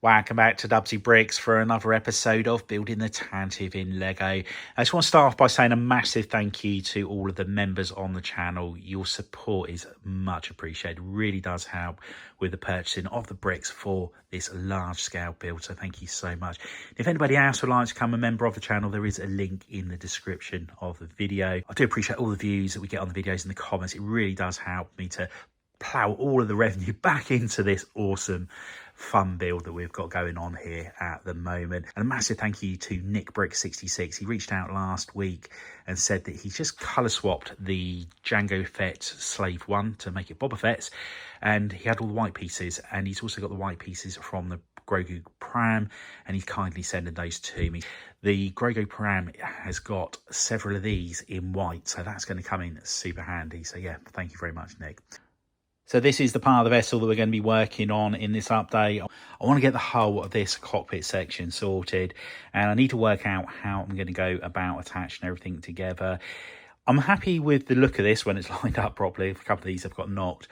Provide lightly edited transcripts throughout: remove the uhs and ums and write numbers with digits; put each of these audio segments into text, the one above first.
Welcome back to DUBBZI Bricks for another episode of Building the Tantive in Lego. I just want to start off by saying a massive thank you to all of the members on the channel. Your support is much appreciated. It really does help with the purchasing of the bricks for this large scale build. So thank you so much. If anybody else would like to become a member of the channel, there is a link in the description of the video. I do appreciate all the views that we get on the videos and the comments. It really does help me to plough all of the revenue back into this awesome fun build that we've got going on here at the moment. And a massive thank you to Nick Brick 66. He reached out last week and said that he's just colour swapped the Jango Fett Slave 1 to make it Boba Fett's, and he had all the white pieces, and he's also got the white pieces from the Grogu Pram, and he's kindly sending those to me. The Grogu Pram has got several of these in white, so that's going to come in super handy. So yeah, thank you very much, Nick. So this is the part of the vessel that we're going to be working on in this update. I want to get the whole of this cockpit section sorted, and I need to work out how I'm going to go about attaching everything together. I'm happy with the look of this when it's lined up properly. A couple of these have got knocked.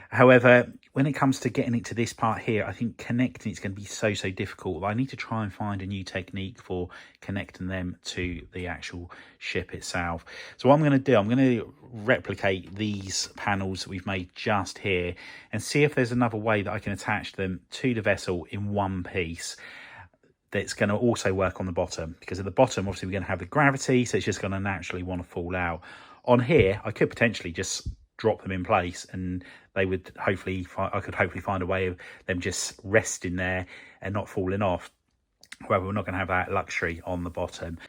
However, when it comes to getting it to this part here, I think connecting it's going to be so difficult. I need to try and find a new technique for connecting them to the actual ship itself. So what I'm going to do, I'm going to replicate these panels that we've made just here and see if there's another way that I can attach them to the vessel in one piece that's going to also work on the bottom, because at the bottom obviously we're going to have the gravity, so it's just going to naturally want to fall out. On here I could potentially just drop them in place, and they would hopefully, I could hopefully find a way of them just resting there and not falling off. However, we're not going to have that luxury on the bottom.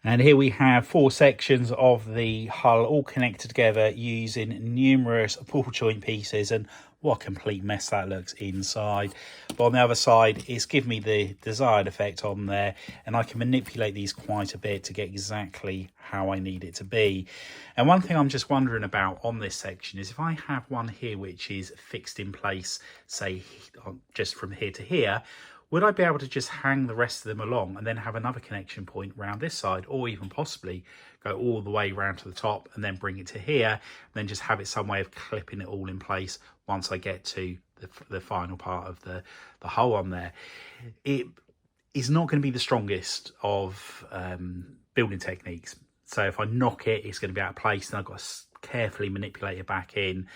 And here we have 4 sections of the hull all connected together using numerous ball joint pieces, and what a complete mess that looks inside. But on the other side, it's given me the desired effect on there, and I can manipulate these quite a bit to get exactly how I need it to be. And one thing I'm just wondering about on this section is if I have one here which is fixed in place, say just from here to here, would I be able to just hang the rest of them along and then have another connection point around this side, or even possibly go all the way around to the top and then bring it to here, and then just have it some way of clipping it all in place once I get to the final part of the hull on there? It is not going to be the strongest of building techniques. So if I knock it, it's going to be out of place, and I've got to carefully manipulate it back in.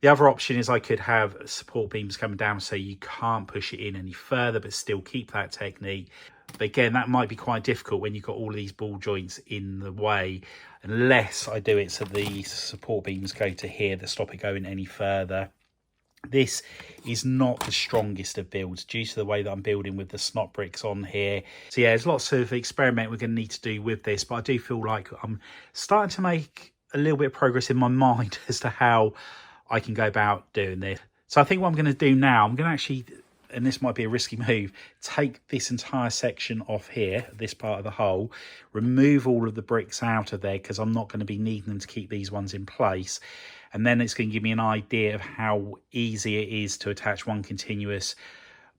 The other option is I could have support beams coming down so you can't push it in any further, but still keep that technique. But again, that might be quite difficult when you've got all of these ball joints in the way, unless I do it so the support beams go to here that stop it going any further. This is not the strongest of builds due to the way that I'm building with the snot bricks on here. So yeah, there's lots of experiment we're going to need to do with this, but I do feel like I'm starting to make a little bit of progress in my mind as to how I can go about doing this. So I think what I'm going to do now, I'm going to actually, and this might be a risky move, take this entire section off here, this part of the hull, remove all of the bricks out of there, because I'm not going to be needing them to keep these ones in place. And then it's going to give me an idea of how easy it is to attach one continuous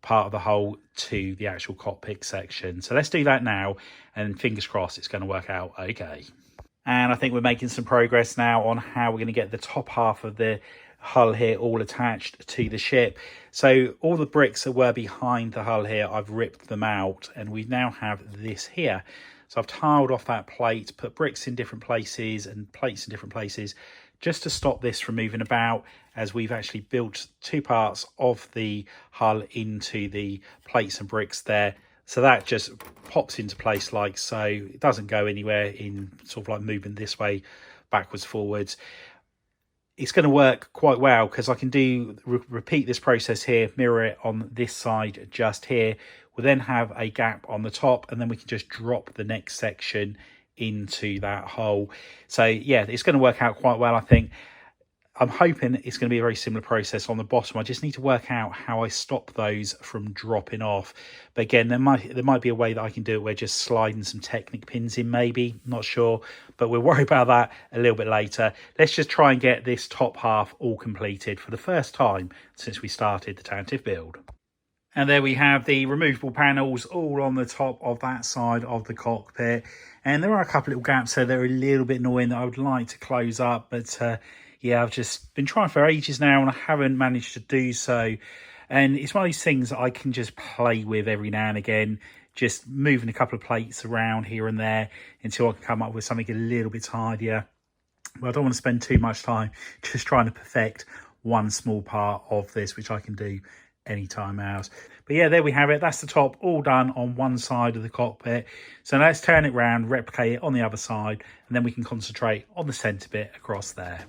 part of the hull to the actual cockpit section. So let's do that now, and fingers crossed it's going to work out okay. And I think we're making some progress now on how we're going to get the top half of the hull here all attached to the ship. So all the bricks that were behind the hull here, I've ripped them out, and we now have this here. So I've tiled off that plate, put bricks in different places and plates in different places, just to stop this from moving about, as we've actually built 2 parts of the hull into the plates and bricks there. So that just pops into place like so. It doesn't go anywhere in sort of like moving this way, backwards, forwards. It's going to work quite well because I can repeat this process here, mirror it on this side just here. We'll then have a gap on the top, and then we can just drop the next section into that hole. So yeah, it's going to work out quite well, I think. I'm hoping it's going to be a very similar process on the bottom. I just need to work out how I stop those from dropping off. But again, there might be a way that I can do it where just sliding some Technic pins in, maybe, not sure, but we'll worry about that a little bit later. Let's just try and get this top half all completed for the first time since we started the Tantive build. And there we have the removable panels all on the top of that side of the cockpit. And there are a couple little gaps there that are a little bit annoying that I would like to close up, but yeah, I've just been trying for ages now and I haven't managed to do so. And it's one of those things that I can just play with every now and again, just moving a couple of plates around here and there until I can come up with something a little bit tidier. But I don't want to spend too much time just trying to perfect one small part of this, which I can do anytime else. But yeah, there we have it. That's the top all done on one side of the cockpit. So let's turn it around, replicate it on the other side, and then we can concentrate on the centre bit across there.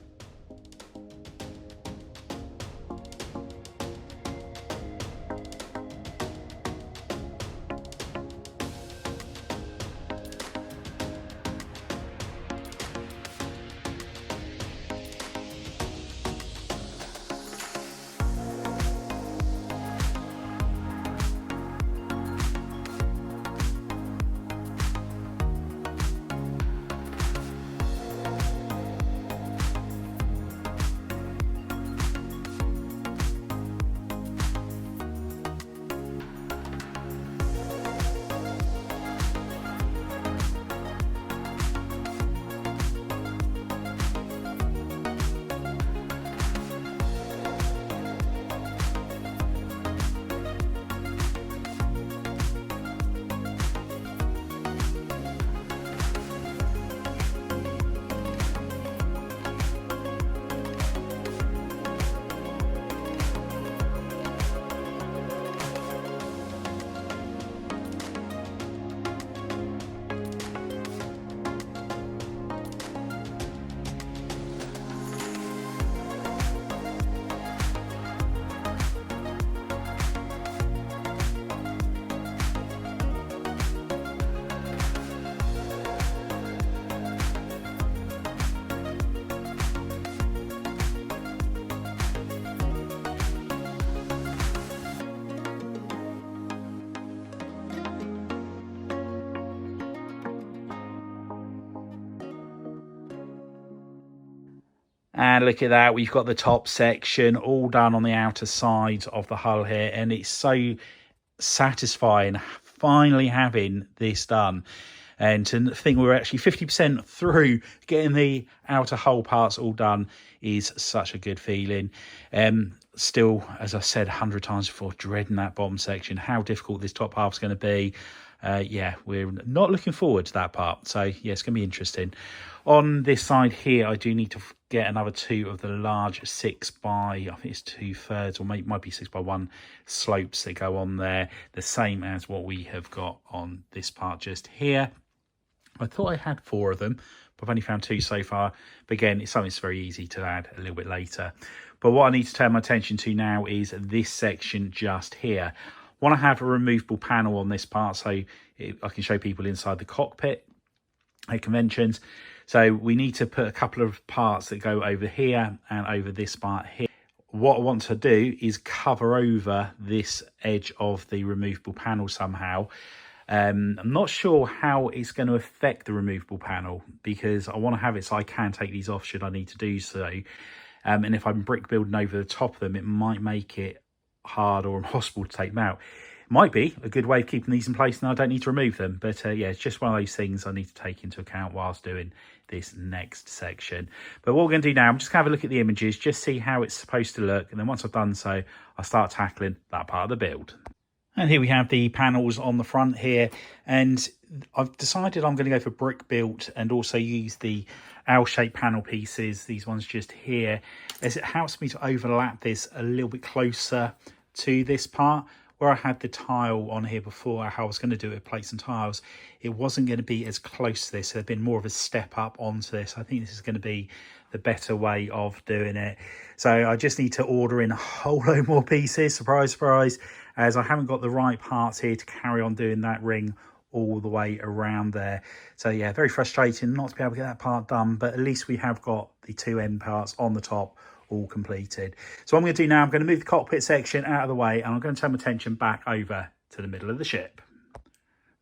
And look at that, we've got the top section all done on the outer sides of the hull here, and it's so satisfying finally having this done. And to think we're actually 50% through getting the outer hull parts all done is such a good feeling. Still, as I said 100 times before, dreading that bottom section, how difficult this top half is going to be. Yeah, we're not looking forward to that part. So yeah, it's going to be interesting. On this side here, I do need to get another 2 of the large 6 by, I think it's 2/3, or might be 6 by 1 slopes that go on there, the same as what we have got on this part just here. I thought I had 4 of them, but I've only found 2 so far. But again, it's something that's very easy to add a little bit later. But what I need to turn my attention to now is this section just here. I want to have a removable panel on this part so I can show people inside the cockpit at conventions. So we need to put a couple of parts that go over here and over this part here. What I want to do is cover over this edge of the removable panel somehow. I'm not sure how it's going to affect the removable panel, because I want to have it so I can take these off should I need to do so. And if I'm brick building over the top of them, it might make it hard or impossible to take them out. Might be a good way of keeping these in place and I don't need to remove them. But yeah, it's just one of those things I need to take into account whilst doing this next section. But what we're going to do now, I'm just going to have a look at the images, just see how it's supposed to look. And then once I've done so, I'll start tackling that part of the build. And here we have the panels on the front here. And I've decided I'm going to go for brick built and also use the L-shaped panel pieces, these ones just here, as it helps me to overlap this a little bit closer to this part. Where I had the tile on here before, how I was going to do it with plates and tiles, it wasn't going to be as close to this. There'd been more of a step up onto this. I think this is going to be the better way of doing it. So I just need to order in a whole load more pieces, surprise, surprise, as I haven't got the right parts here to carry on doing that ring all the way around there. So yeah, very frustrating not to be able to get that part done, but at least we have got the 2 end parts on the top all completed. So what I'm going to do now, I'm going to move the cockpit section out of the way and I'm going to turn my attention back over to the middle of the ship.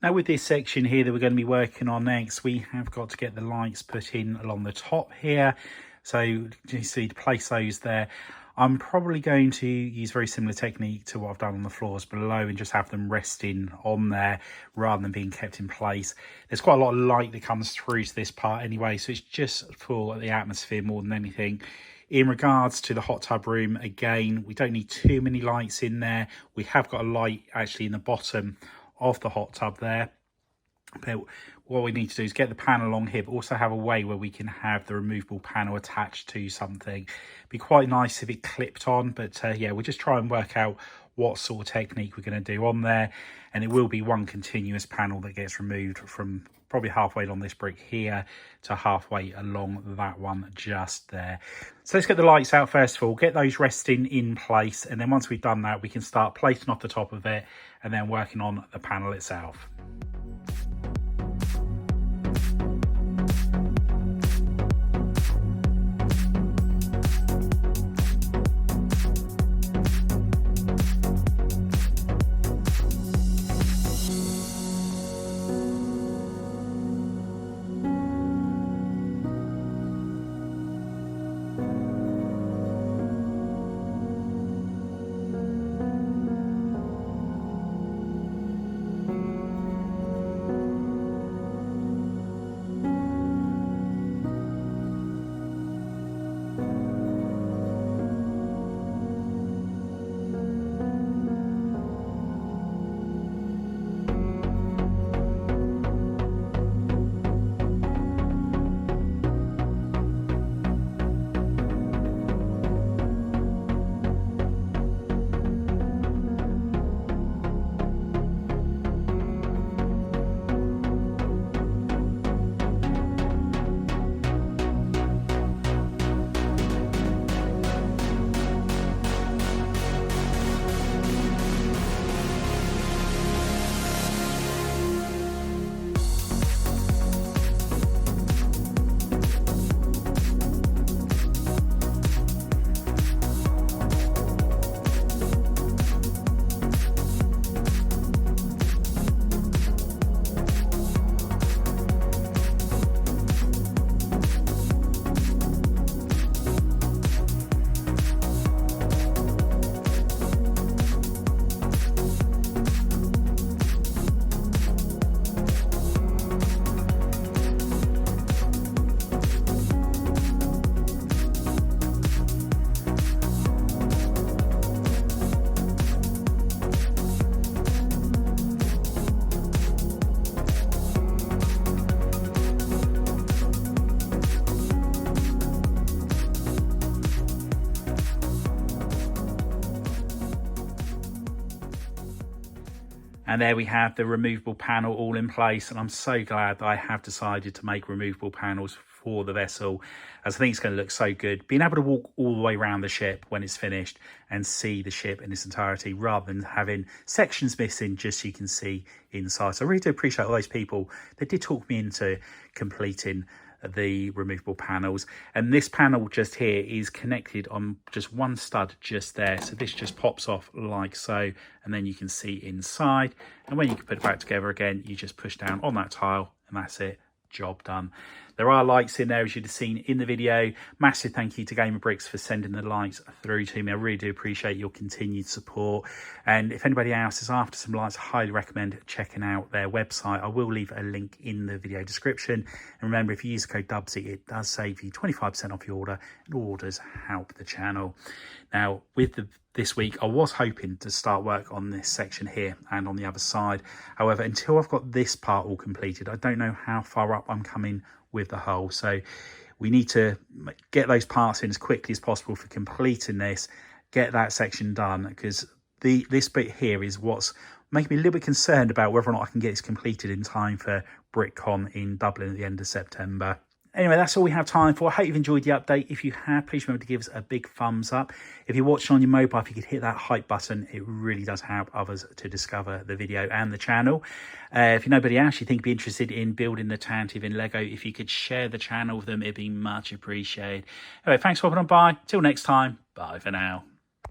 Now with this section here that we're going to be working on next, we have got to get the lights put in along the top here. So you see to place those there. I'm probably going to use a very similar technique to what I've done on the floors below and just have them resting on there rather than being kept in place. There's quite a lot of light that comes through to this part anyway, so it's just for the atmosphere more than anything. In regards to the hot tub room, again, we don't need too many lights in there. We have got a light actually in the bottom of the hot tub there. But what we need to do is get the panel along here, but also have a way where we can have the removable panel attached to something. It'd be quite nice if it clipped on, but yeah, we'll just try and work out what sort of technique we're going to do on there. And it will be one continuous panel that gets removed from probably halfway along this brick here to halfway along that one just there. So let's get the lights out first of all, get those resting in place, and then once we've done that, we can start plating off the top of it and then working on the panel itself. And there we have the removable panel all in place. And I'm so glad that I have decided to make removable panels for the vessel, as I think it's going to look so good. Being able to walk all the way around the ship when it's finished and see the ship in its entirety, rather than having sections missing just so you can see inside. So I really do appreciate all those people that did talk me into completing the removable panels. And this panel just here is connected on just one stud just there, so this just pops off like so, and then you can see inside. And when you can put it back together again, you just push down on that tile and that's it, job done. There are lights in there, as you'd have seen in the video. Massive thank you to DUBBZI BRICKS for sending the lights through to me. I really do appreciate your continued support. And if anybody else is after some lights, I highly recommend checking out their website. I will leave a link in the video description. And remember, if you use the code DUBBZI, it does save you 25% off your order, and orders help the channel. Now, with this week, I was hoping to start work on this section here and on the other side. However, until I've got this part all completed, I don't know how far up I'm coming with the hull. So we need to get those parts in as quickly as possible for completing this, get that section done, because this bit here is what's making me a little bit concerned about whether or not I can get this completed in time for BrickCon in Dublin at the end of September. Anyway, that's all we have time for. I hope you've enjoyed the update. If you have, please remember to give us a big thumbs up. If you're watching on your mobile, if you could hit that hype button, it really does help others to discover the video and the channel. If nobody else you think would be interested in building the Tantive in Lego, if you could share the channel with them, it'd be much appreciated. Anyway, thanks for popping on by. Till next time, bye for now.